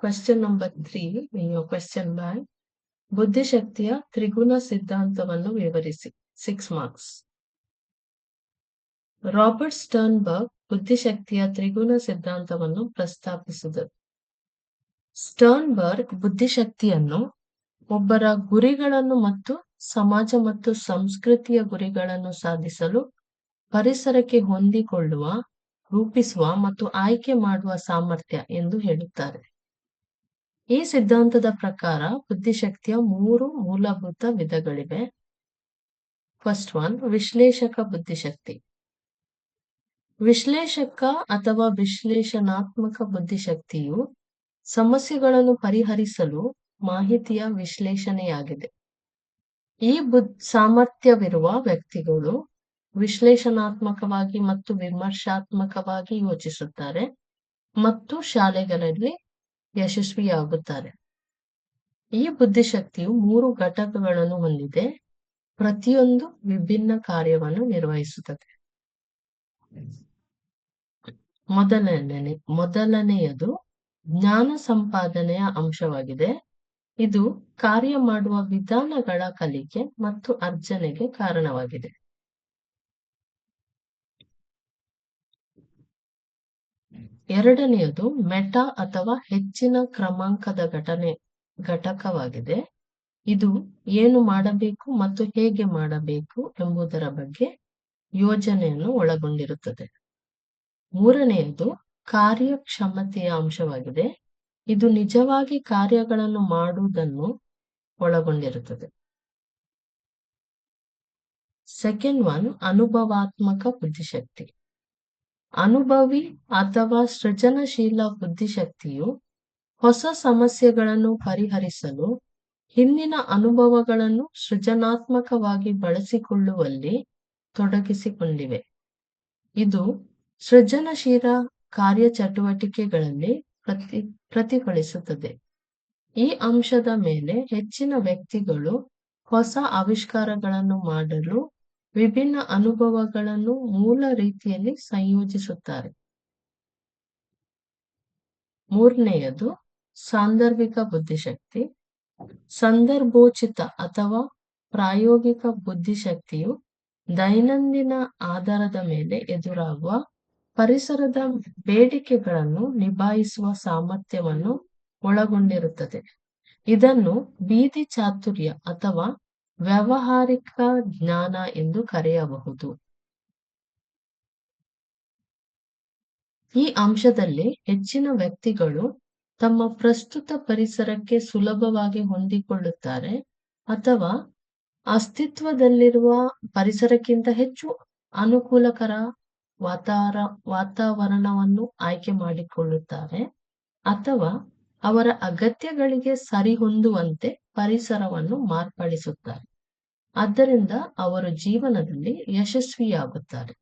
Question number 3 in your question bank. ಬುದ್ಧಿಶಕ್ತಿಯ ತ್ರಿಗುಣ ಸಿದ್ಧಾಂತವನ್ನು ವಿವರಿಸಿ. 6 marks. Robert Sternberg ಬುದ್ಧಿಶಕ್ತಿಯ ತ್ರಿಗುಣ ಸಿದ್ಧಾಂತವನ್ನು ಪ್ರಸ್ತಾಪಿಸಿದರು. ಸ್ಟರ್ನ್ಬರ್ಗ್ ಬುದ್ಧಿಶಕ್ತಿಯನ್ನು ಒಬ್ಬರ ಗುರಿಗಳನ್ನು ಮತ್ತು ಸಮಾಜ ಮತ್ತು ಸಂಸ್ಕೃತಿಯ ಗುರಿಗಳನ್ನು ಸಾಧಿಸಲು ಪರಿಸರಕ್ಕೆ ಹೊಂದಿಕೊಳ್ಳುವ, ರೂಪಿಸುವ ಮತ್ತು ಆಯ್ಕೆ ಮಾಡುವ ಸಾಮರ್ಥ್ಯ ಎಂದು ಹೇಳುತ್ತಾರೆ. ಈ ಸಿದ್ಧಾಂತದ ಪ್ರಕಾರ ಬುದ್ಧಿಶಕ್ತಿಯ 3 ಮೂಲಭೂತ ವಿಧಗಳಿವೆ. ಫಸ್ಟ್ ಒನ್, ವಿಶ್ಲೇಷಕ ಬುದ್ಧಿಶಕ್ತಿ. ವಿಶ್ಲೇಷಕ ಅಥವಾ ವಿಶ್ಲೇಷಣಾತ್ಮಕ ಬುದ್ಧಿಶಕ್ತಿಯು ಸಮಸ್ಯೆಗಳನ್ನು ಪರಿಹರಿಸಲು ಮಾಹಿತಿಯ ವಿಶ್ಲೇಷಣೆಯಾಗಿದೆ. ಈ ಸಾಮರ್ಥ್ಯವಿರುವ ವ್ಯಕ್ತಿಗಳು ವಿಶ್ಲೇಷಣಾತ್ಮಕವಾಗಿ ಮತ್ತು ವಿಮರ್ಶಾತ್ಮಕವಾಗಿ ಯೋಚಿಸುತ್ತಾರೆ ಮತ್ತು ಶಾಲೆಗಳಲ್ಲಿ ಯಶಸ್ವಿಯಾಗುತ್ತಾರೆ. ಈ ಬುದ್ಧಿಶಕ್ತಿಯು 3 ಘಟಕಗಳನ್ನು ಹೊಂದಿದೆ, ಪ್ರತಿಯೊಂದು ವಿಭಿನ್ನ ಕಾರ್ಯವನ್ನು ನಿರ್ವಹಿಸುತ್ತದೆ. ಮೊದಲನೆಯದು ಜ್ಞಾನ ಸಂಪಾದನೆಯ ಅಂಶವಾಗಿದೆ. ಇದು ಕಾರ್ಯ ಮಾಡುವ ವಿಧಾನಗಳ ಕಲಿಕೆ ಮತ್ತು ಅರ್ಜನೆಗೆ ಕಾರಣವಾಗಿದೆ. ಎರಡನೆಯದು ಮೆಟಾ ಅಥವಾ ಹೆಚ್ಚಿನ ಕ್ರಮಾಂಕದ ಘಟಕವಾಗಿದೆ. ಇದು ಏನು ಮಾಡಬೇಕು ಮತ್ತು ಹೇಗೆ ಮಾಡಬೇಕು ಎಂಬುದರ ಬಗ್ಗೆ ಯೋಜನೆಯನ್ನು ಒಳಗೊಂಡಿರುತ್ತದೆ. ಮೂರನೆಯದು ಕಾರ್ಯಕ್ಷಮತೆಯ ಅಂಶವಾಗಿದೆ. ಇದು ನಿಜವಾಗಿ ಕಾರ್ಯಗಳನ್ನು ಮಾಡುವುದನ್ನು ಒಳಗೊಂಡಿರುತ್ತದೆ. ಸೆಕೆಂಡ್ ಒನ್, ಅನುಭವಾತ್ಮಕ ಬುದ್ಧಿಶಕ್ತಿ. ಅನುಭವಿ ಅಥವಾ ಸೃಜನಶೀಲ ಬುದ್ಧಿಶಕ್ತಿಯು ಹೊಸ ಸಮಸ್ಯೆಗಳನ್ನು ಪರಿಹರಿಸಲು ಹಿಂದಿನ ಅನುಭವಗಳನ್ನು ಸೃಜನಾತ್ಮಕವಾಗಿ ಬಳಸಿಕೊಳ್ಳುವಲ್ಲಿ ತೊಡಗಿಸಿಕೊಂಡಿವೆ. ಇದು ಸೃಜನಶೀಲ ಕಾರ್ಯಚಟುವಟಿಕೆಗಳಲ್ಲಿ ಪ್ರತಿಫಲಿಸುತ್ತದೆ. ಈ ಅಂಶದ ಮೇಲೆ ಹೆಚ್ಚಿನ ವ್ಯಕ್ತಿಗಳು ಹೊಸ ಆವಿಷ್ಕಾರಗಳನ್ನು ಮಾಡಲು ವಿಭಿನ್ನ ಅನುಭವಗಳನ್ನು ಮೂಲ ರೀತಿಯಲ್ಲಿ ಸಂಯೋಜಿಸುತ್ತಾರೆ. ಮೂರನೆಯದು ಸಾಂದರ್ಭಿಕ ಬುದ್ಧಿಶಕ್ತಿ. ಸಂದರ್ಭೋಚಿತ ಅಥವಾ ಪ್ರಾಯೋಗಿಕ ಬುದ್ಧಿಶಕ್ತಿಯು ದೈನಂದಿನ ಆಧಾರದ ಮೇಲೆ ಎದುರಾಗುವ ಪರಿಸರದ ಬೇಡಿಕೆಗಳನ್ನು ನಿಭಾಯಿಸುವ ಸಾಮರ್ಥ್ಯವನ್ನು ಒಳಗೊಂಡಿರುತ್ತದೆ. ಇದನ್ನು ಬೀದಿ ಚಾತುರ್ಯ ಅಥವಾ ವ್ಯಾವಹಾರಿಕ ಜ್ಞಾನ ಎಂದು ಕರೆಯಬಹುದು. ಈ ಅಂಶದಲ್ಲಿ ಹೆಚ್ಚಿನ ವ್ಯಕ್ತಿಗಳು ತಮ್ಮ ಪ್ರಸ್ತುತ ಪರಿಸರಕ್ಕೆ ಸುಲಭವಾಗಿ ಹೊಂದಿಕೊಳ್ಳುತ್ತಾರೆ ಅಥವಾ ಅಸ್ತಿತ್ವದಲ್ಲಿರುವ ಪರಿಸರಕ್ಕಿಂತ ಹೆಚ್ಚು ಅನುಕೂಲಕರ ವಾತಾವರಣವನ್ನು ಆಯ್ಕೆ ಮಾಡಿಕೊಳ್ಳುತ್ತಾರೆ ಅಥವಾ ಅವರ ಅಗತ್ಯಗಳಿಗೆ ಸರಿಹೊಂದುವಂತೆ ಪರಿಸರವನ್ನು ಮಾರ್ಪಡಿಸುತ್ತಾರೆ. ಆದ್ದರಿಂದ ಅವರು ಜೀವನದಲ್ಲಿ ಯಶಸ್ವಿಯಾಗುತ್ತಾರೆ.